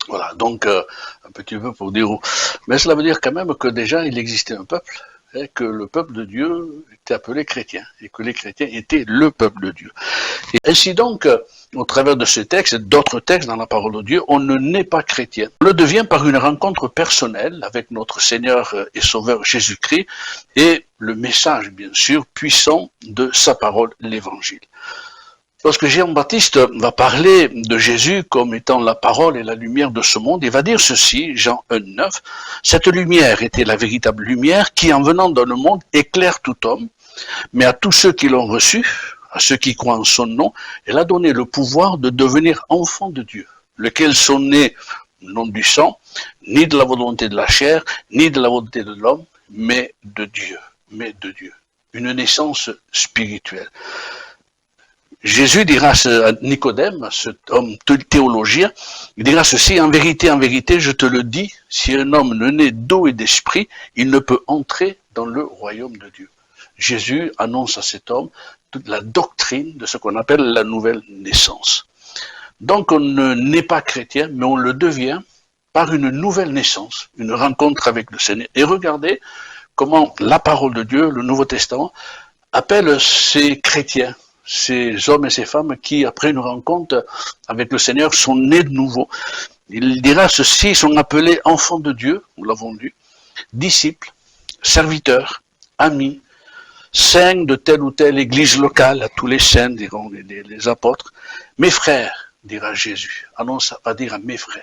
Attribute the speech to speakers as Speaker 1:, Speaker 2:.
Speaker 1: Voilà, donc un petit peu pour dire, mais cela veut dire quand même que déjà il existait un peuple, et que le peuple de Dieu était appelé chrétien, et que les chrétiens étaient le peuple de Dieu. Et ainsi donc, au travers de ce texte et d'autres textes dans la parole de Dieu, on ne naît pas chrétien. On le devient par une rencontre personnelle avec notre Seigneur et Sauveur Jésus-Christ et le message, bien sûr, puissant de sa parole, l'évangile. Lorsque Jean-Baptiste va parler de Jésus comme étant la parole et la lumière de ce monde, il va dire ceci, Jean 1,9, cette lumière était la véritable lumière qui, en venant dans le monde, éclaire tout homme, mais à tous ceux qui l'ont reçu, à ceux qui croient en son nom, elle a donné le pouvoir de devenir enfants de Dieu, lesquels sont nés non du sang, ni de la volonté de la chair, ni de la volonté de l'homme, mais de Dieu, Une naissance spirituelle. Jésus dira à Nicodème, cet homme théologien, il dira ceci, en vérité, je te le dis, si un homme ne naît d'eau et d'esprit, il ne peut entrer dans le royaume de Dieu. Jésus annonce à cet homme toute la doctrine de ce qu'on appelle la nouvelle naissance. Donc on ne naît pas chrétien, mais on le devient par une nouvelle naissance, une rencontre avec le Seigneur. Et regardez comment la parole de Dieu, le Nouveau Testament, appelle ces chrétiens, ces hommes et ces femmes qui, après une rencontre avec le Seigneur, sont nés de nouveau. Il dira ceci, ils sont appelés enfants de Dieu, nous l'avons lu, disciples, serviteurs, amis, saints de telle ou telle église locale, à tous les saints, diront les apôtres. Mes frères, dira Jésus, annonce, va dire à mes frères.